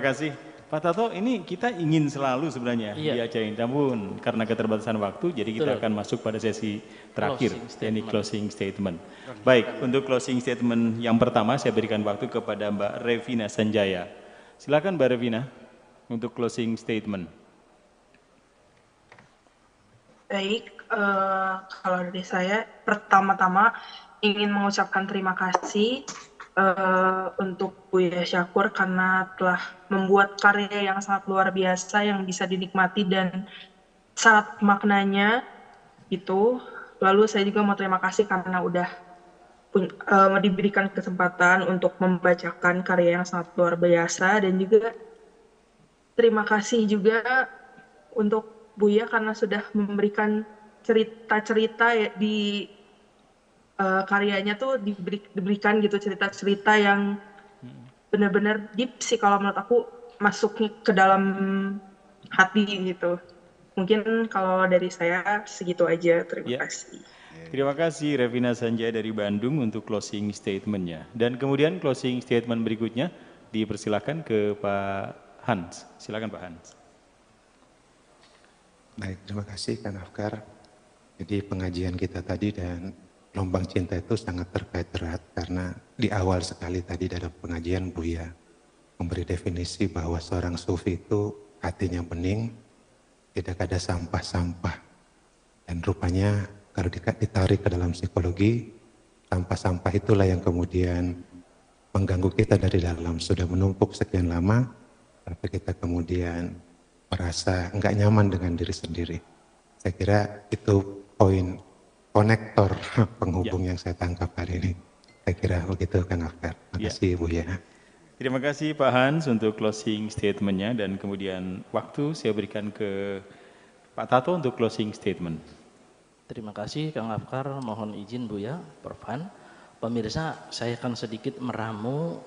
Terima kasih. Pak Tato, ini kita ingin selalu sebenarnya diajain, namun karena keterbatasan waktu, jadi kita akan masuk pada sesi terakhir, ini closing statement. Baik, untuk closing statement yang pertama saya berikan waktu kepada Mbak Revina Sanjaya. Silakan Mbak Revina untuk closing statement. Baik, kalau dari saya pertama-tama ingin mengucapkan terima kasih untuk Buya Syakur karena telah membuat karya yang sangat luar biasa yang bisa dinikmati dan syarat maknanya itu. Lalu saya juga mau terima kasih karena udah diberikan kesempatan untuk membacakan karya yang sangat luar biasa, dan juga terima kasih juga untuk Buya karena sudah memberikan cerita-cerita di karyanya tuh diberikan gitu cerita-cerita yang benar-benar deep sih, kalau menurut aku masuk ke dalam hati gitu. Mungkin kalau dari saya segitu aja, terima kasih. Terima kasih Revina Sanjaya dari Bandung untuk closing statement-nya. Dan kemudian closing statement berikutnya dipersilakan ke Pak Hans. Silakan Pak Hans. Baik, terima kasih Kang Afkar. Jadi pengajian kita tadi dan gelombang cinta itu sangat terkait erat karena di awal sekali tadi dalam pengajian Buya memberi definisi bahwa seorang sufi itu hatinya bening, tidak ada sampah-sampah. Dan rupanya kalau ditarik ke dalam psikologi, sampah-sampah itulah yang kemudian mengganggu kita dari dalam. Sudah menumpuk sekian lama, tapi kita kemudian merasa enggak nyaman dengan diri sendiri. Saya kira itu poin konektor penghubung yang saya tangkap hari ini. Saya kira begitu Kang Afkar. Terima kasih Buya. Terima kasih Pak Hans untuk closing statement-nya, dan kemudian waktu saya berikan ke Pak Tato untuk closing statement. Terima kasih Kang Afkar, mohon izin Buya, Prof. Han. Pemirsa, saya akan sedikit meramu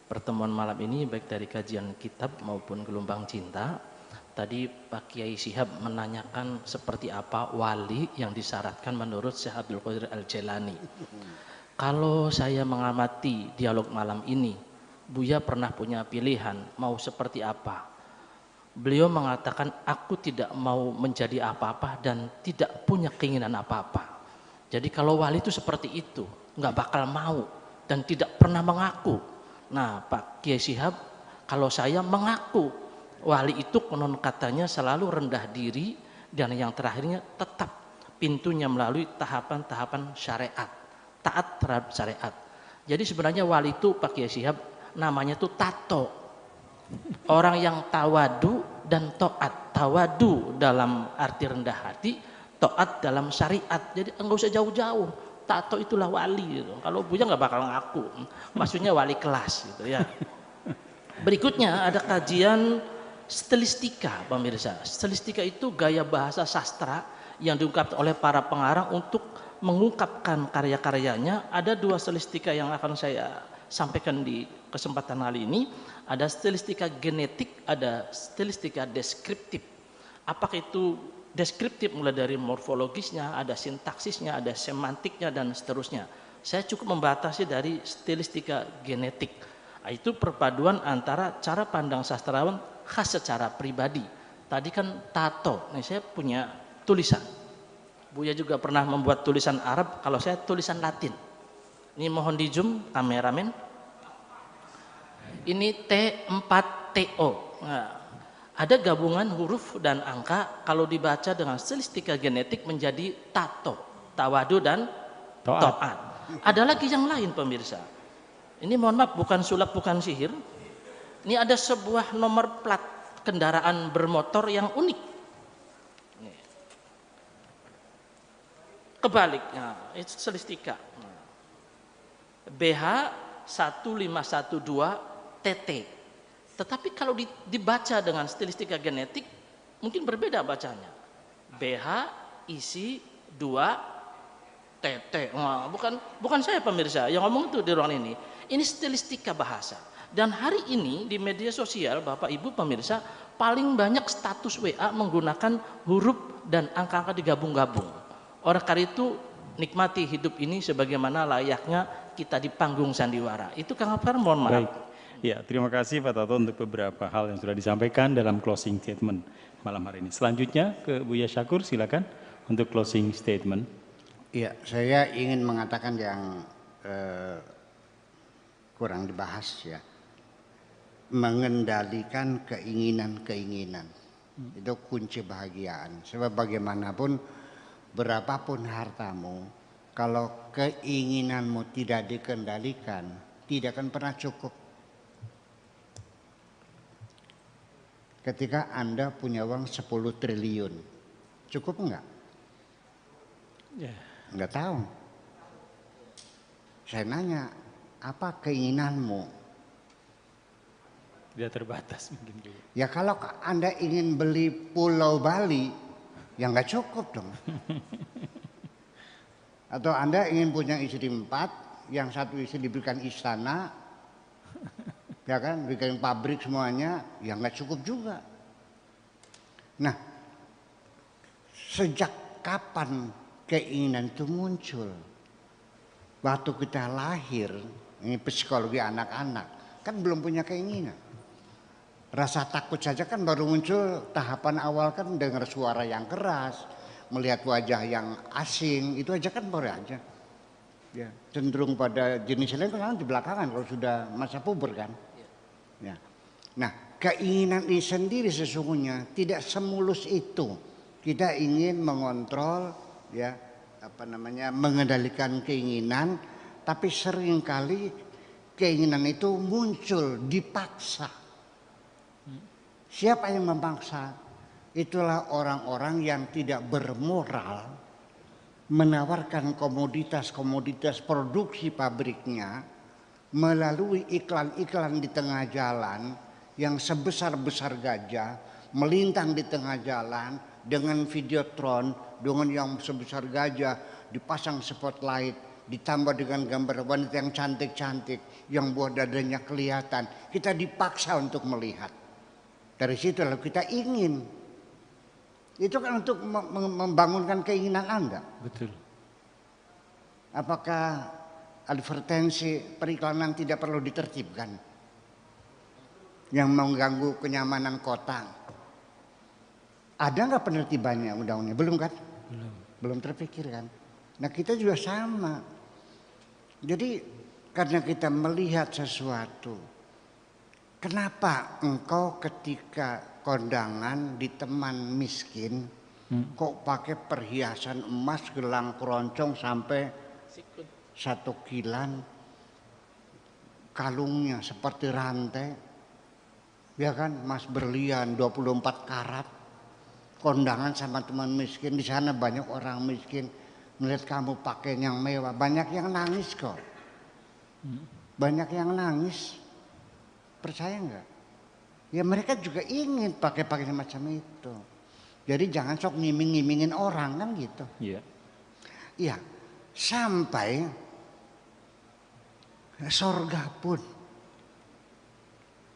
pertemuan malam ini baik dari kajian kitab maupun gelombang cinta. Tadi Pak Kiai Syihab menanyakan seperti apa wali yang disyaratkan menurut Syekh Abdul Qadir Al-Jailani. Kalau saya mengamati dialog malam ini, Buya pernah punya pilihan mau seperti apa. Beliau mengatakan aku tidak mau menjadi apa-apa dan tidak punya keinginan apa-apa. Jadi kalau wali itu seperti itu, nggak bakal mau dan tidak pernah mengaku. Nah Pak Kiai Syihab, kalau saya mengaku, wali itu konon katanya selalu rendah diri dan yang terakhirnya tetap pintunya melalui tahapan-tahapan syariat, taat terhadap syariat. Jadi sebenarnya wali itu Pak Kiai Syihab namanya itu tato, orang yang tawadu dan toat. Tawadu dalam arti rendah hati, toat dalam syariat. Jadi enggak usah jauh-jauh, tato itulah wali gitu. Kalau Buya nggak bakal ngaku, maksudnya wali kelas gitu ya. Berikutnya ada kajian stilistika, pemirsa. Stilistika itu gaya bahasa sastra yang diungkapkan oleh para pengarang untuk mengungkapkan karya-karyanya. Ada dua stilistika yang akan saya sampaikan di kesempatan kali ini. Ada stilistika genetik, ada stilistika deskriptif. Apakah itu deskriptif mulai dari morfologisnya, ada sintaksisnya, ada semantiknya dan seterusnya. Saya cukup membatasi dari stilistika genetik. Itu perpaduan antara cara pandang sastrawan khas secara pribadi. Tadi kan tato, nih saya punya tulisan. Buya juga pernah membuat tulisan Arab, kalau saya tulisan Latin. Ini mohon di zoom kameramen. Ini T4TO. Nah, ada gabungan huruf dan angka, kalau dibaca dengan stilistika genetik menjadi tato, tawadu dan to'at. Ada lagi yang lain pemirsa. Ini mohon maaf, bukan sulap, bukan sihir. Ini ada sebuah nomor plat kendaraan bermotor yang unik. Nih. Kebaliknya, itu stilistika. BH 1512 TT. Tetapi kalau dibaca dengan stilistika genetik mungkin berbeda bacanya. BH isi 2 TT. Nah, bukan saya pemirsa yang ngomong itu di ruangan ini. Ini stilistika bahasa. Dan hari ini di media sosial Bapak Ibu pemirsa paling banyak status WA menggunakan huruf dan angka-angka digabung-gabung. Oleh karena itu nikmati hidup ini sebagaimana layaknya kita di panggung sandiwara. Itu Kang Afkar, mohon maaf. Baik. Ya, terima kasih Pak Tato untuk beberapa hal yang sudah disampaikan dalam closing statement malam hari ini. Selanjutnya ke Buya Syakur, silakan untuk closing statement. Iya, saya ingin mengatakan yang kurang dibahas ya. Mengendalikan keinginan-keinginan. Itu kunci bahagiaan. Sebab bagaimanapun, berapapun hartamu, kalau keinginanmu tidak dikendalikan, tidak akan pernah cukup. Ketika Anda punya uang 10 triliun, cukup enggak? Ya. Enggak tahu. Saya nanya, apa keinginanmu? Tidak terbatas mungkin juga. Ya kalau Anda ingin beli Pulau Bali, ya enggak cukup dong. Atau Anda ingin punya istri 4, yang satu istri diberikan istana, ya kan, bikin pabrik semuanya, ya nggak cukup juga. Nah, sejak kapan keinginan itu muncul? Waktu kita lahir, ini psikologi anak-anak, kan belum punya keinginan. Rasa takut saja kan baru muncul tahapan awal kan dengar suara yang keras, melihat wajah yang asing, itu aja kan baru aja. Ya, cenderung pada jenis lain kan di belakangan kalau sudah masa puber kan. Ya. Nah, keinginan ini sendiri sesungguhnya tidak semulus itu. Kita ingin mengontrol, ya, mengendalikan keinginan, tapi seringkali keinginan itu muncul dipaksa. Siapa yang memaksa? Itulah orang-orang yang tidak bermoral, menawarkan komoditas-komoditas produksi pabriknya melalui iklan-iklan di tengah jalan yang sebesar-besar gajah melintang di tengah jalan dengan videotron dengan yang sebesar gajah, dipasang spotlight, ditambah dengan gambar wanita yang cantik-cantik yang buah dadanya kelihatan. Kita dipaksa untuk melihat. Dari situ lalu kita ingin. Itu kan untuk membangunkan keinginan Anda. Betul. Apakah advertensi periklanan tidak perlu ditertibkan? Yang mengganggu kenyamanan kota. Ada nggak penertibannya undang-undangnya? Belum kan? Belum terpikir kan? Nah kita juga sama. Jadi karena kita melihat sesuatu. Kenapa engkau ketika kondangan di teman miskin kok pakai perhiasan emas, gelang keroncong sampai 1 kilan, kalungnya seperti rantai, ya kan, emas berlian 24 karat, kondangan sama teman miskin, di sana banyak orang miskin, melihat kamu pakai yang mewah, banyak yang nangis kok, banyak yang nangis, percaya nggak? Ya mereka juga ingin pakai macam itu. Jadi jangan sok ngiming-ngimingin orang kan gitu. Iya. Iya. Sampai sorga pun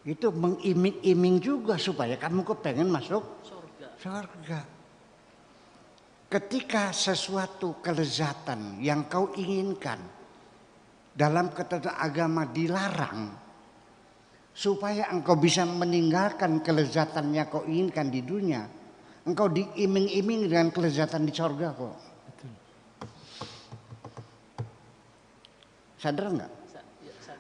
itu mengiming-iming juga supaya kamu kepengen masuk sorga. Ketika sesuatu kelezatan yang kau inginkan dalam ketentuan agama dilarang, supaya engkau bisa meninggalkan kelezatan yang kau inginkan di dunia, engkau diiming-iming dengan kelezatan di sorga kok. Betul. Sadar nggak?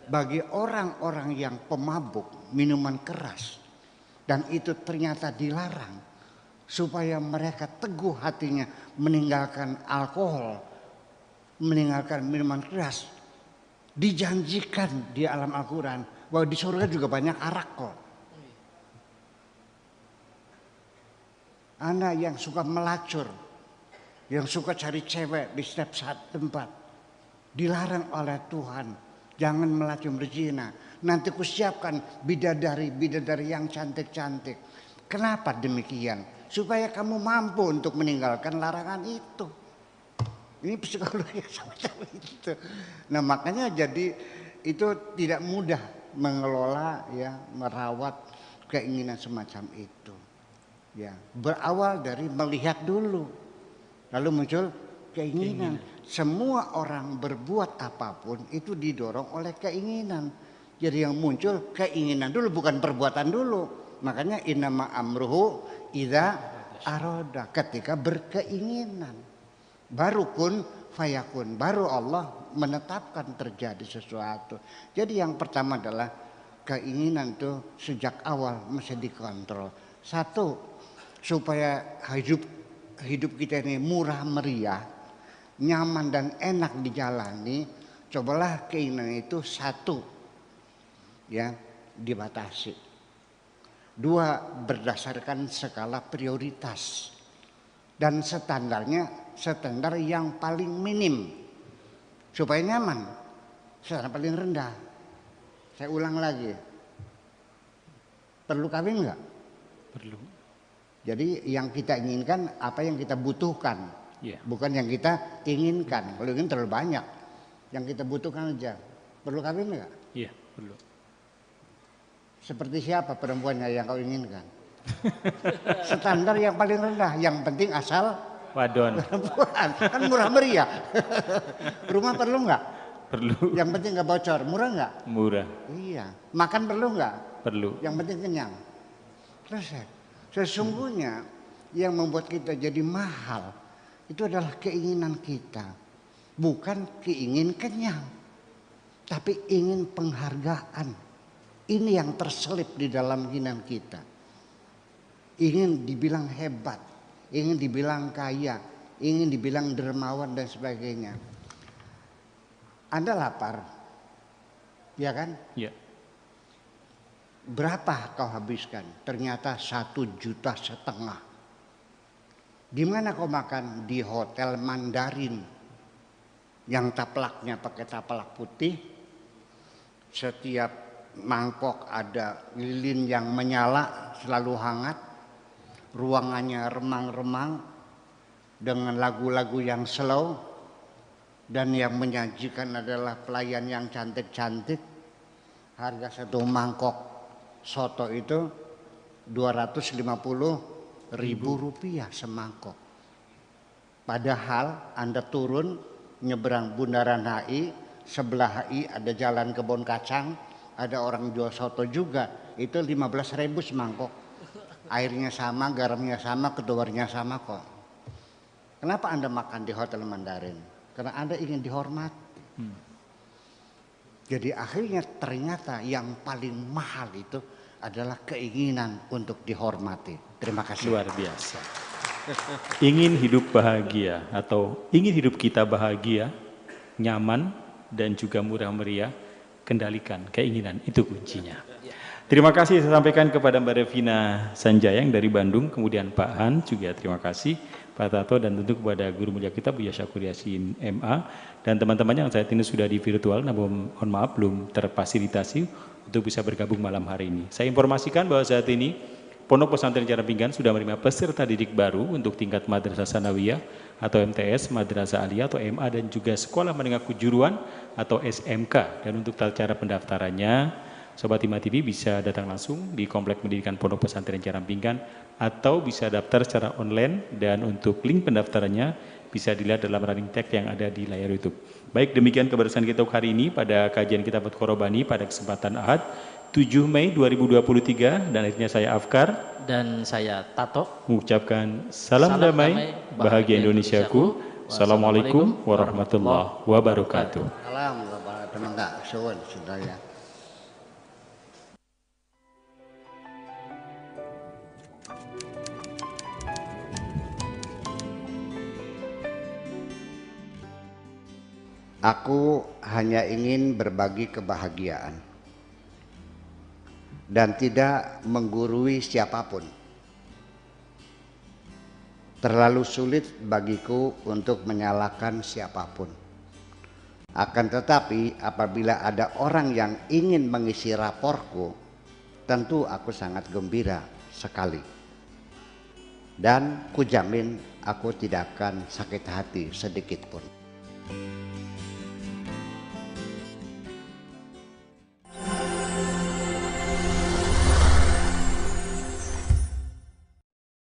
Bagi orang-orang yang pemabuk minuman keras dan itu ternyata dilarang, supaya mereka teguh hatinya meninggalkan alkohol, meninggalkan minuman keras, dijanjikan di alam Al-Quran bahwa di surga juga banyak arak kok. Anak yang suka melacur, yang suka cari cewek di setiap saat tempat, dilarang oleh Tuhan, jangan melacur berzina. Nanti kusiapkan bidadari yang cantik-cantik. Kenapa demikian? Supaya kamu mampu untuk meninggalkan larangan itu. Ini psikologi semacam itu. Nah makanya jadi itu tidak mudah mengelola, ya, merawat keinginan semacam itu. Ya, berawal dari melihat dulu, lalu muncul keinginan. Semua orang berbuat apapun itu didorong oleh keinginan. Jadi yang muncul keinginan dulu, bukan perbuatan dulu. Makanya innama amruhu idza aroda, ketika berkeinginan. Baru kun fayakun, baru Allah menetapkan terjadi sesuatu. Jadi yang pertama adalah keinginan tuh sejak awal mesti dikontrol. Satu, supaya hidup kita ini murah meriah, nyaman dan enak dijalani, cobalah keinginan itu satu, ya, dibatasi. Dua, berdasarkan skala prioritas dan standarnya standar yang paling minim supaya nyaman. Standar paling rendah. Saya ulang lagi, perlu kawin nggak? Perlu. Jadi yang kita inginkan apa yang kita butuhkan, bukan yang kita inginkan. Kalau ingin terlalu banyak, yang kita butuhkan aja. Perlu kawin nggak? Iya, perlu. Seperti siapa perempuannya yang kau inginkan? Standar yang paling rendah, yang penting asal wadon. perempuan, kan murah meriah. Rumah perlu nggak? Perlu. Yang penting nggak bocor, murah nggak? Murah. Iya. Makan perlu nggak? Perlu. Yang penting kenyang. Selesai. Sesungguhnya yang membuat kita jadi mahal itu adalah keinginan kita, bukan keingin kenyang, tapi ingin penghargaan. Ini yang terselip di dalam keinginan kita. Ingin dibilang hebat, ingin dibilang kaya, ingin dibilang dermawan dan sebagainya. Anda lapar, ya kan? Iya. Berapa kau habiskan? Ternyata 1,5 juta. Di mana kau makan? Di hotel Mandarin yang taplaknya pakai taplak putih. Setiap mangkok ada lilin yang menyala, selalu hangat. Ruangannya remang-remang dengan lagu-lagu yang slow, dan yang menyajikan adalah pelayan yang cantik-cantik. Harga satu mangkok soto itu 250.000 rupiah semangkok. Padahal Anda turun nyebrang Bundaran HI, sebelah HI ada jalan Kebon Kacang, ada orang jual soto juga, itu 15.000 semangkok. Airnya sama, garamnya sama, ketubarnya sama kok. Kenapa Anda makan di Hotel Mandarin? Karena Anda ingin dihormati. Jadi akhirnya ternyata yang paling mahal itu adalah keinginan untuk dihormati. Terima kasih. Luar biasa. Ingin hidup bahagia atau ingin hidup kita bahagia, nyaman dan juga murah meriah, kendalikan keinginan, itu kuncinya. Terima kasih saya sampaikan kepada Mbak Revina Sanjayang dari Bandung, kemudian Pak Han juga terima kasih, Pak Tato, dan tentu kepada guru mulia kita Buya Syakur Yasin MA dan teman-temannya yang saat ini sudah di virtual namun mohon maaf belum terfasilitasi untuk bisa bergabung malam hari ini. Saya informasikan bahwa saat ini Pondok Pesantren Jaran Pinggan sudah menerima peserta didik baru untuk tingkat Madrasah Sanawiyah atau MTS, Madrasah Aliyah atau MA dan juga Sekolah Menengah Kejuruan atau SMK. Dan untuk tata cara pendaftarannya, Sobat Hima TV bisa datang langsung di Komplek Pendidikan Pondok Pesantren Jaran Pinggan atau bisa daftar secara online, dan untuk link pendaftarannya bisa dilihat dalam running tag yang ada di layar YouTube. Baik, demikian kebersamaan kita hari ini pada kajian Kitab At-Qorobani pada kesempatan Ahad 7 Mei 2023, dan akhirnya saya Afkar dan saya Tato mengucapkan salam damai bahagia Indonesiaku. Assalamualaikum warahmatullahi wabarakatuh. Salam warahmatullahi wabarakatuh. Aku hanya ingin berbagi kebahagiaan dan tidak menggurui siapapun. Terlalu sulit bagiku untuk menyalahkan siapapun. Akan tetapi apabila ada orang yang ingin mengisi raporku, tentu aku sangat gembira sekali. Dan kujamin aku tidak akan sakit hati sedikit pun.